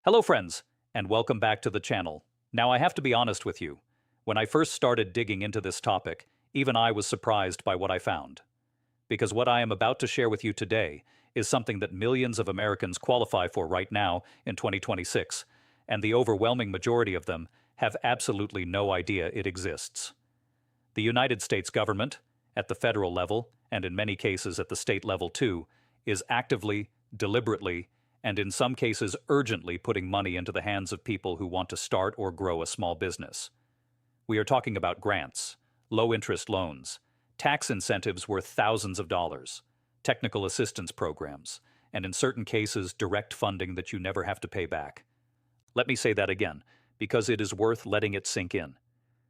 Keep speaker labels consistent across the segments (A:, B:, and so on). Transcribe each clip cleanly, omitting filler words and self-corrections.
A: Hello friends, and welcome back to the channel. Now I have to be honest with you. When I first started digging into this topic, even I was surprised by what I found. Because what I am about to share with you today is something that millions of Americans qualify for right now in 2026, and the overwhelming majority of them have absolutely no idea it exists. The United States government, at the federal level, and in many cases at the state level too, is actively, deliberately, and in some cases urgently putting money into the hands of people who want to start or grow a small business. We are talking about grants, low-interest loans, tax incentives worth thousands of dollars, technical assistance programs, and in certain cases direct funding that you never have to pay back. Let me say that again, because it is worth letting it sink in.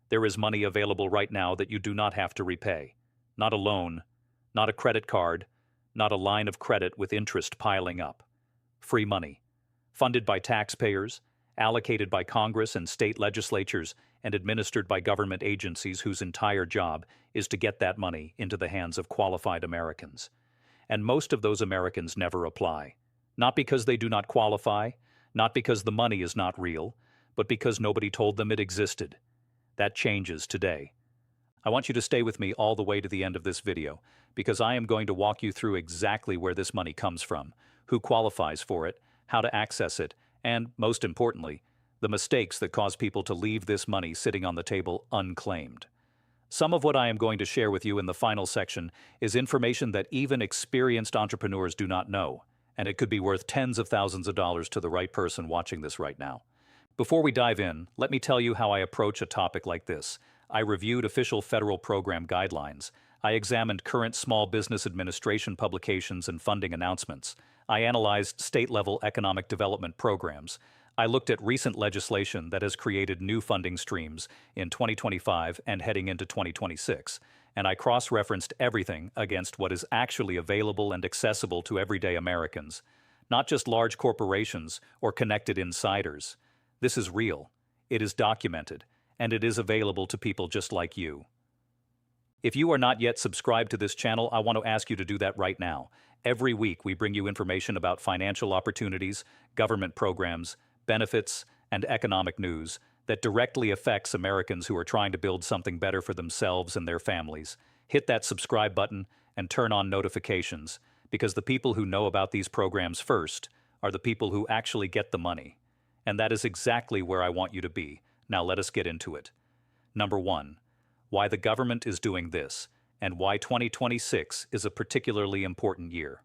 A: There is money available right now that you do not have to repay. Not a loan, not a credit card, not a line of credit with interest piling up. Free money, funded by taxpayers, allocated by Congress and state legislatures, and administered by government agencies whose entire job is to get that money into the hands of qualified Americans. And most of those Americans never apply. Not because they do not qualify, not because the money is not real, but because nobody told them it existed. That changes today. I want you to stay with me all the way to the end of this video, because I am going to walk you through exactly where this money comes from, who qualifies for it, how to access it, and, most importantly, the mistakes that cause people to leave this money sitting on the table unclaimed. Some of what I am going to share with you in the final section is information that even experienced entrepreneurs do not know, and it could be worth tens of thousands of dollars to the right person watching this right now. Before we dive in, let me tell you how I approach a topic like this. I reviewed official federal program guidelines. I examined current Small Business Administration publications and funding announcements. I analyzed state-level economic development programs. I looked at recent legislation that has created new funding streams in 2025 and heading into 2026. And I cross-referenced everything against what is actually available and accessible to everyday Americans, not just large corporations or connected insiders. This is real, it is documented, and it is available to people just like you. If you are not yet subscribed to this channel, I want to ask you to do that right now. Every week we bring you information about financial opportunities, government programs, benefits, and economic news that directly affects Americans who are trying to build something better for themselves and their families. Hit that subscribe button and turn on notifications, because the people who know about these programs first are the people who actually get the money. And that is exactly where I want you to be. Now let us get into it. Number 1. Why the government is doing this, and why 2026 is a particularly important year.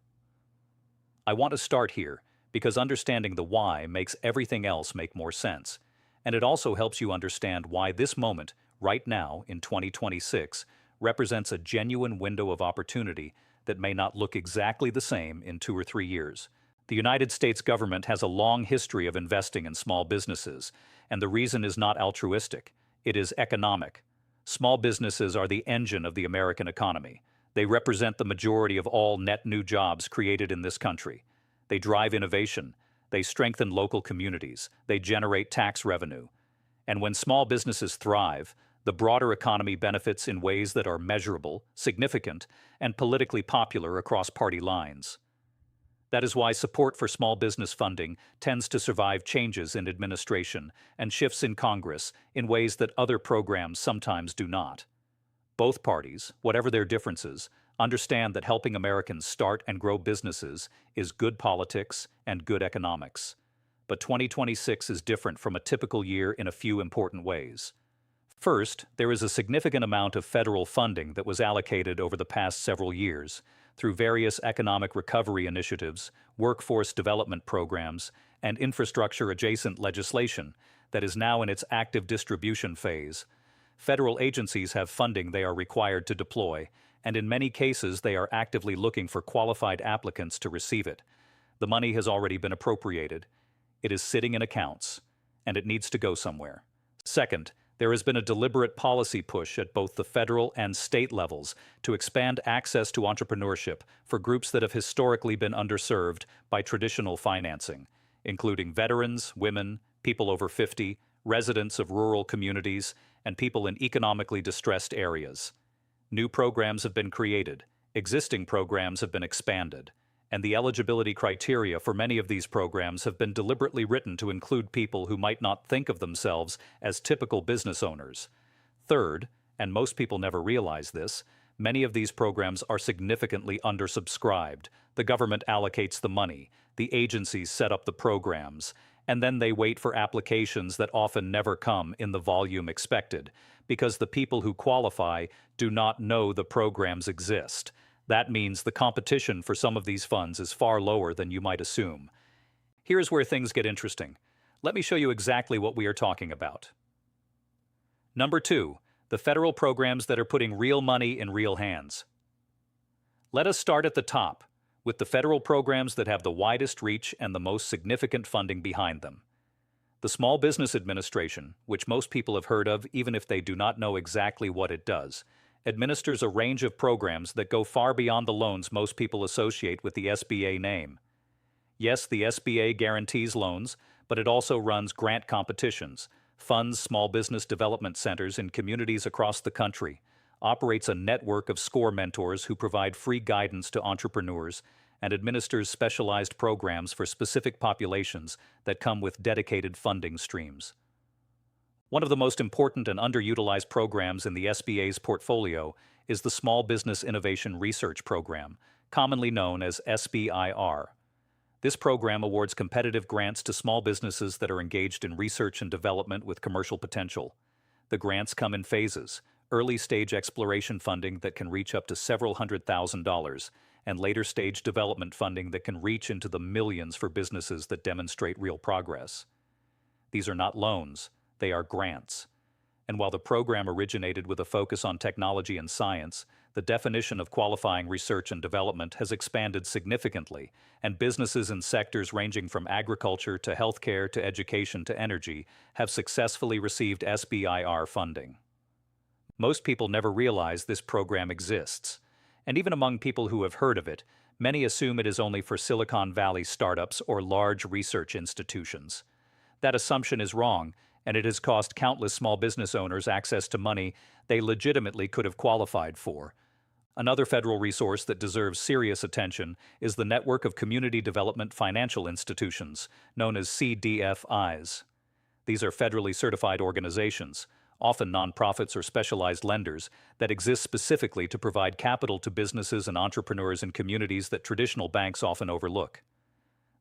A: I want to start here, because understanding the why makes everything else make more sense, and it also helps you understand why this moment, right now in 2026, represents a genuine window of opportunity that may not look exactly the same in 2 or 3 years. The United States government has a long history of investing in small businesses, and the reason is not altruistic, it is economic. Small businesses are the engine of the American economy. They represent the majority of all net new jobs created in this country. They drive innovation, they strengthen local communities, they generate tax revenue. And when small businesses thrive, the broader economy benefits in ways that are measurable, significant, and politically popular across party lines. That is why support for small business funding tends to survive changes in administration and shifts in Congress in ways that other programs sometimes do not. Both parties, whatever their differences, understand that helping Americans start and grow businesses is good politics and good economics. But 2026 is different from a typical year in a few important ways. First, there is a significant amount of federal funding that was allocated over the past several years through various economic recovery initiatives, workforce development programs, and infrastructure-adjacent legislation that is now in its active distribution phase. Federal agencies have funding they are required to deploy, and in many cases they are actively looking for qualified applicants to receive it. The money has already been appropriated. It is sitting in accounts, and it needs to go somewhere. Second, there has been a deliberate policy push at both the federal and state levels to expand access to entrepreneurship for groups that have historically been underserved by traditional financing, including veterans, women, people over 50, residents of rural communities, and people in economically distressed areas. New programs have been created, existing programs have been expanded, and the eligibility criteria for many of these programs have been deliberately written to include people who might not think of themselves as typical business owners. Third, and most people never realize this, many of these programs are significantly undersubscribed. The government allocates the money, the agencies set up the programs, and then they wait for applications that often never come in the volume expected, because the people who qualify do not know the programs exist. That means the competition for some of these funds is far lower than you might assume. Here's where things get interesting. Let me show you exactly what we are talking about. Number 2, the federal programs that are putting real money in real hands. Let us start at the top, with the federal programs that have the widest reach and the most significant funding behind them. The Small Business Administration, which most people have heard of even if they do not know exactly what it does, administers a range of programs that go far beyond the loans most people associate with the SBA name. Yes, the SBA guarantees loans, but it also runs grant competitions, funds small business development centers in communities across the country, operates a network of SCORE mentors who provide free guidance to entrepreneurs, and administers specialized programs for specific populations that come with dedicated funding streams. One of the most important and underutilized programs in the SBA's portfolio is the Small Business Innovation Research Program, commonly known as SBIR. This program awards competitive grants to small businesses that are engaged in research and development with commercial potential. The grants come in phases: early-stage exploration funding that can reach up to several $100,000, and later-stage development funding that can reach into the millions for businesses that demonstrate real progress. These are not loans, they are grants. And while the program originated with a focus on technology and science, the definition of qualifying research and development has expanded significantly, and businesses in sectors ranging from agriculture to healthcare to education to energy have successfully received SBIR funding. Most people never realize this program exists, and even among people who have heard of it, many assume it is only for Silicon Valley startups or large research institutions. That assumption is wrong, and it has cost countless small business owners access to money they legitimately could have qualified for. Another federal resource that deserves serious attention is the Network of Community Development Financial Institutions, known as CDFIs. These are federally certified organizations, often nonprofits or specialized lenders, that exist specifically to provide capital to businesses and entrepreneurs in communities that traditional banks often overlook.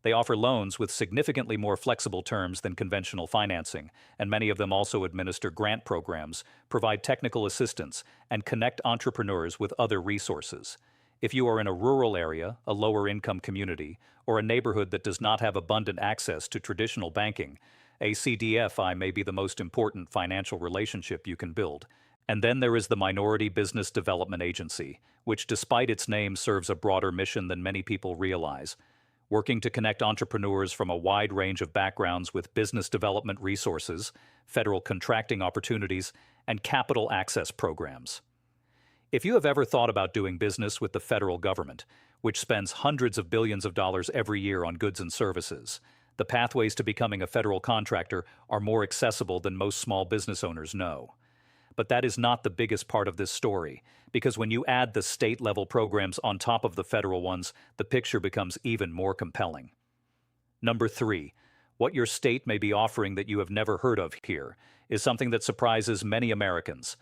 A: They offer loans with significantly more flexible terms than conventional financing, and many of them also administer grant programs, provide technical assistance, and connect entrepreneurs with other resources. If you are in a rural area, a lower-income community, or a neighborhood that does not have abundant access to traditional banking, a CDFI may be the most important financial relationship you can build. And then there is the Minority Business Development Agency, which despite its name serves a broader mission than many people realize, working to connect entrepreneurs from a wide range of backgrounds with business development resources, federal contracting opportunities, and capital access programs. If you have ever thought about doing business with the federal government, which spends hundreds of billions of dollars every year on goods and services, the pathways to becoming a federal contractor are more accessible than most small business owners know. But that is not the biggest part of this story, because when you add the state-level programs on top of the federal ones, the picture becomes even more compelling. Number 3, what your state may be offering that you have never heard of here is something that surprises many Americans.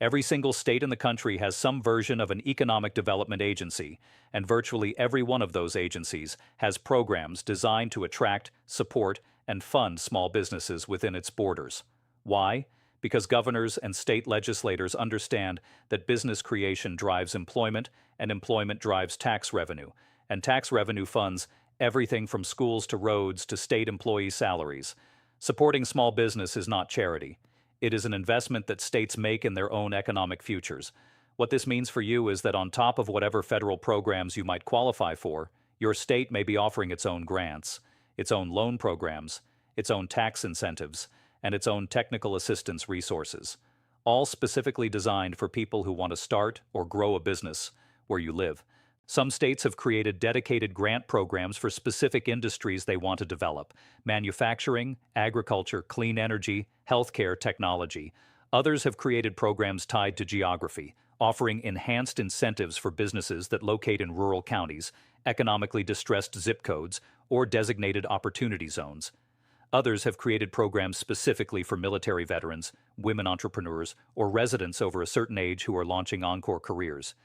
A: Every single state in the country has some version of an economic development agency, and virtually every one of those agencies has programs designed to attract, support, and fund small businesses within its borders. Why? Because governors and state legislators understand that business creation drives employment, and employment drives tax revenue, and tax revenue funds everything from schools to roads to state employee salaries. Supporting small business is not charity. It is an investment that states make in their own economic futures. What this means for you is that on top of whatever federal programs you might qualify for, your state may be offering its own grants, its own loan programs, its own tax incentives, and its own technical assistance resources, all specifically designed for people who want to start or grow a business where you live. Some states have created dedicated grant programs for specific industries they want to develop: manufacturing, agriculture, clean energy, healthcare, technology. Others have created programs tied to geography, offering enhanced incentives for businesses that locate in rural counties, economically distressed zip codes, or designated opportunity zones. Others have created programs specifically for military veterans, women entrepreneurs, or residents over a certain age who are launching encore careers.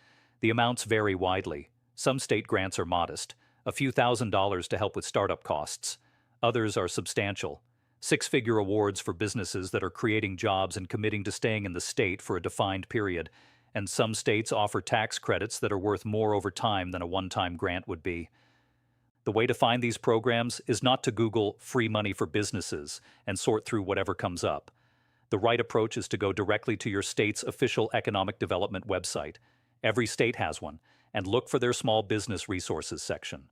A: The amounts vary widely. Some state grants are modest, a few $1,000s to help with startup costs. Others are substantial, six-figure awards for businesses that are creating jobs and committing to staying in the state for a defined period. And some states offer tax credits that are worth more over time than a one-time grant would be. The way to find these programs is not to Google free money for businesses and sort through whatever comes up. The right approach is to go directly to your state's official economic development website. Every state has one, and look for their small business resources section.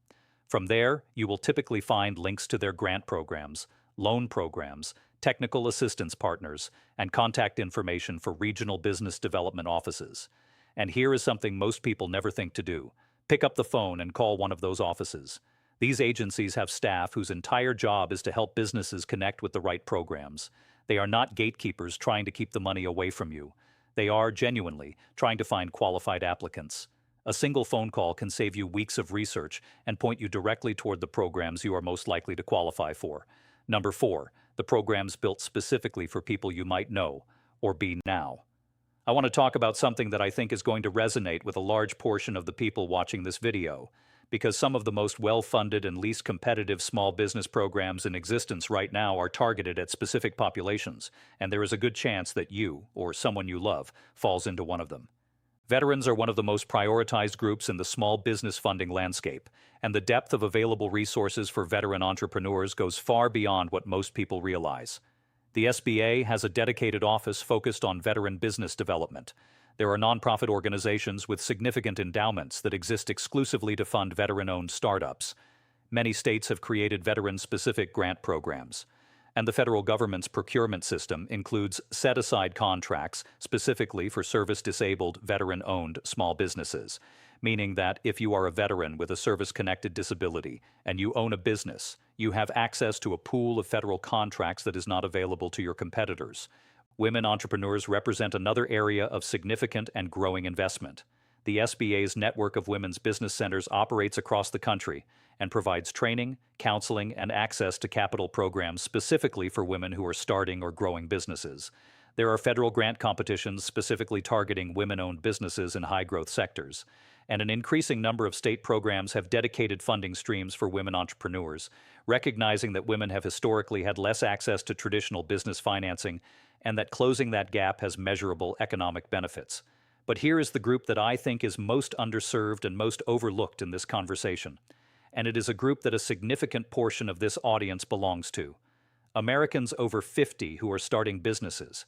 A: From there, you will typically find links to their grant programs, loan programs, technical assistance partners, and contact information for regional business development offices. And here is something most people never think to do. Pick up the phone and call one of those offices. These agencies have staff whose entire job is to help businesses connect with the right programs. They are not gatekeepers trying to keep the money away from you. They are, genuinely, trying to find qualified applicants. A single phone call can save you weeks of research and point you directly toward the programs you are most likely to qualify for. Number 4, the programs built specifically for people you might know or be now. I want to talk about something that I think is going to resonate with a large portion of the people watching this video, because some of the most well-funded and least competitive small business programs in existence right now are targeted at specific populations, and there is a good chance that you, or someone you love, falls into one of them. Veterans are one of the most prioritized groups in the small business funding landscape, and the depth of available resources for veteran entrepreneurs goes far beyond what most people realize. The SBA has a dedicated office focused on veteran business development. There are nonprofit organizations with significant endowments that exist exclusively to fund veteran-owned startups. Many states have created veteran-specific grant programs. And the federal government's procurement system includes set-aside contracts specifically for service-disabled, veteran-owned small businesses, meaning that if you are a veteran with a service-connected disability and you own a business, you have access to a pool of federal contracts that is not available to your competitors. Women entrepreneurs represent another area of significant and growing investment. The SBA's network of women's business centers operates across the country and provides training, counseling, and access to capital programs specifically for women who are starting or growing businesses. There are federal grant competitions specifically targeting women-owned businesses in high-growth sectors, and an increasing number of state programs have dedicated funding streams for women entrepreneurs, recognizing that women have historically had less access to traditional business financing and that closing that gap has measurable economic benefits. But here is the group that I think is most underserved and most overlooked in this conversation. And it is a group that a significant portion of this audience belongs to. Americans over 50 who are starting businesses.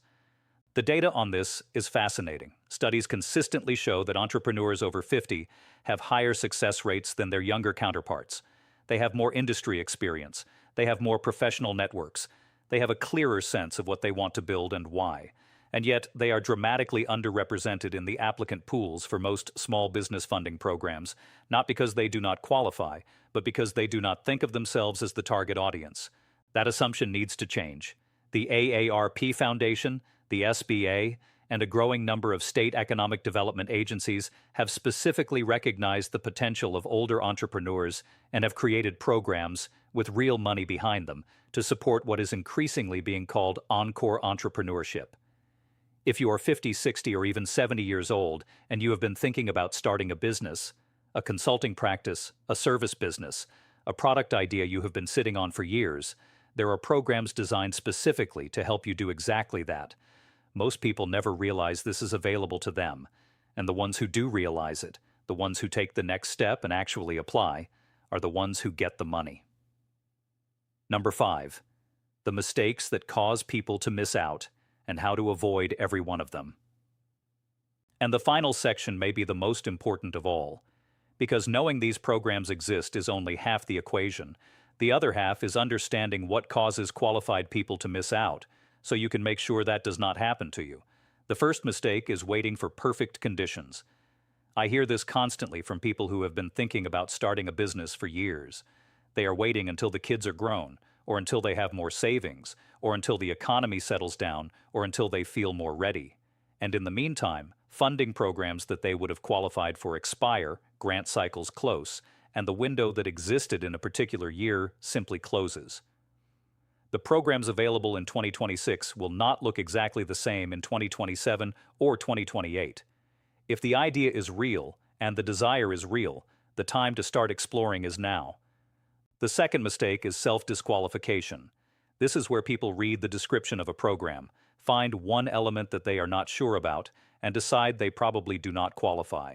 A: The data on this is fascinating. Studies consistently show that entrepreneurs over 50 have higher success rates than their younger counterparts. They have more industry experience. They have more professional networks. They have a clearer sense of what they want to build and why. And yet, they are dramatically underrepresented in the applicant pools for most small business funding programs, not because they do not qualify, but because they do not think of themselves as the target audience. That assumption needs to change. The AARP Foundation, the SBA, and a growing number of state economic development agencies have specifically recognized the potential of older entrepreneurs and have created programs with real money behind them to support what is increasingly being called encore entrepreneurship. If you are 50, 60, or even 70 years old and you have been thinking about starting a business, a consulting practice, a service business, a product idea you have been sitting on for years, there are programs designed specifically to help you do exactly that. Most people never realize this is available to them, and the ones who do realize it, the ones who take the next step and actually apply, are the ones who get the money. Number 5, the mistakes that cause people to miss out and how to avoid every one of them. And the final section may be the most important of all, because knowing these programs exist is only half the equation. The other half is understanding what causes qualified people to miss out, so you can make sure that does not happen to you. The first mistake is waiting for perfect conditions. I hear this constantly from people who have been thinking about starting a business for years. They are waiting until the kids are grown, or until they have more savings, or until the economy settles down, or until they feel more ready. And in the meantime, Funding programs that they would have qualified for expire, grant cycles close, and the window that existed in a particular year simply closes. The programs available in 2026 will not look exactly the same in 2027 or 2028. If the idea is real and the desire is real, the time to start exploring is now. The second mistake is self-disqualification. This is where people read the description of a program, find one element that they are not sure about, and decide they probably do not qualify,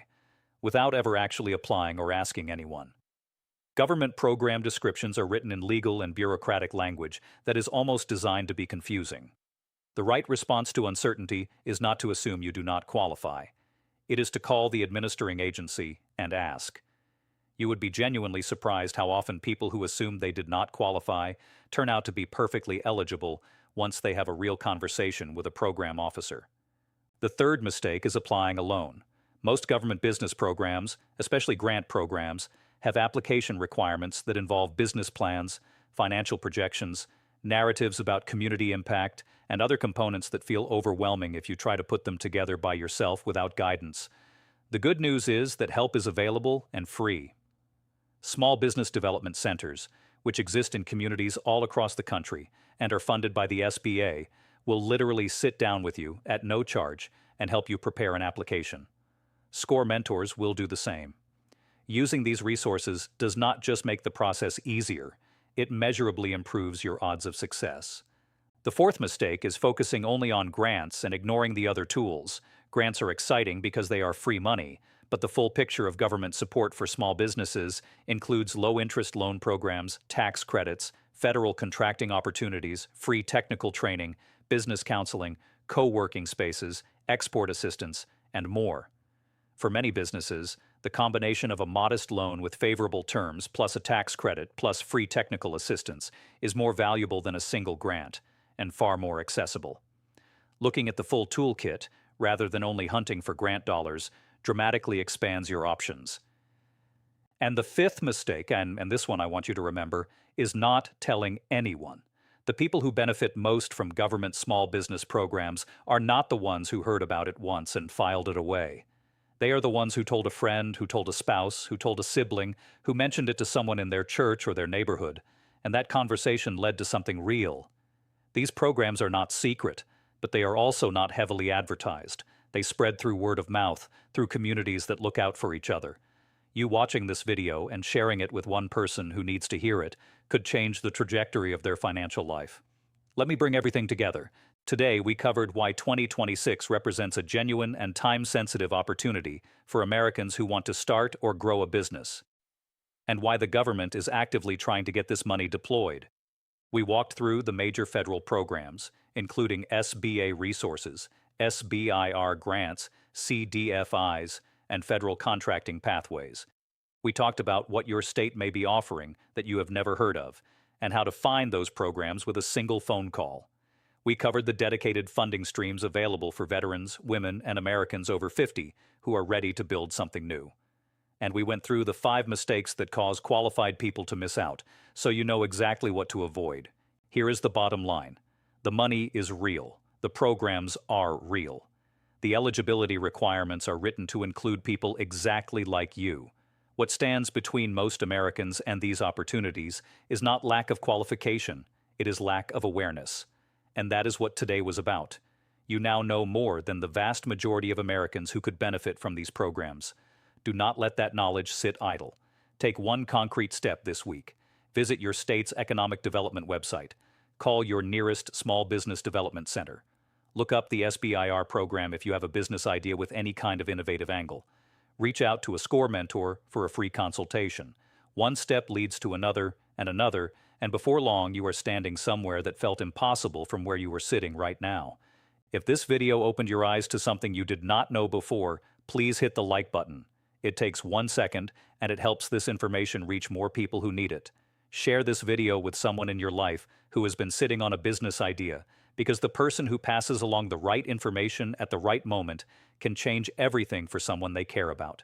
A: without ever actually applying or asking anyone. Government program descriptions are written in legal and bureaucratic language that is almost designed to be confusing. The right response to uncertainty is not to assume you do not qualify. It is to call the administering agency and ask. You would be genuinely surprised how often people who assumed they did not qualify turn out to be perfectly eligible once they have a real conversation with a program officer. The third mistake is applying alone. Most government business programs, especially grant programs, have application requirements that involve business plans, financial projections, narratives about community impact, and other components that feel overwhelming if you try to put them together by yourself without guidance. The good news is that help is available and free. Small business development centers, which exist in communities all across the country and are funded by the SBA, will literally sit down with you at no charge and help you prepare an application. SCORE mentors will do the same. Using these resources does not just make the process easier, it measurably improves your odds of success. The fourth mistake is focusing only on grants and ignoring the other tools. Grants are exciting because they are free money, but the full picture of government support for small businesses includes low-interest loan programs, tax credits, federal contracting opportunities, free technical training, business counseling, co-working spaces, export assistance, and more. For many businesses, the combination of a modest loan with favorable terms plus a tax credit plus free technical assistance is more valuable than a single grant, and far more accessible. Looking at the full toolkit, rather than only hunting for grant dollars, dramatically expands your options. And the fifth mistake, and this one I want you to remember, is not telling anyone. The people who benefit most from government small business programs are not the ones who heard about it once and filed it away. They are the ones who told a friend, who told a spouse, who told a sibling, who mentioned it to someone in their church or their neighborhood, and that conversation led to something real. These programs are not secret, but they are also not heavily advertised. They spread through word of mouth, through communities that look out for each other. You watching this video and sharing it with one person who needs to hear it could change the trajectory of their financial life. Let me bring everything together. Today, we covered why 2026 represents a genuine and time-sensitive opportunity for Americans who want to start or grow a business, and why the government is actively trying to get this money deployed. We walked through the major federal programs, including SBA resources, SBIR grants, CDFIs, and federal contracting pathways. We talked about what your state may be offering that you have never heard of, and how to find those programs with a single phone call. We covered the dedicated funding streams available for veterans, women, and Americans over 50 who are ready to build something new. And we went through the 5 mistakes that cause qualified people to miss out, so you know exactly what to avoid. Here is the bottom line. The money is real. The programs are real. The eligibility requirements are written to include people exactly like you. What stands between most Americans and these opportunities is not lack of qualification, it is lack of awareness. And that is what today was about. You now know more than the vast majority of Americans who could benefit from these programs. Do not let that knowledge sit idle. Take one concrete step this week. Visit your state's economic development website. Call your nearest small business development center. Look up the SBIR program if you have a business idea with any kind of innovative angle. Reach out to a SCORE mentor for a free consultation. One step leads to another, and before long you are standing somewhere that felt impossible from where you were sitting right now. If this video opened your eyes to something you did not know before, please hit the like button. It takes 1 second, and it helps this information reach more people who need it. Share this video with someone in your life who has been sitting on a business idea, because the person who passes along the right information at the right moment can change everything for someone they care about.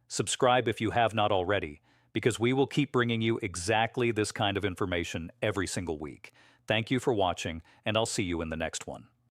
A: Subscribe if you have not already, because we will keep bringing you exactly this kind of information every single week. Thank you for watching, and I'll see you in the next one.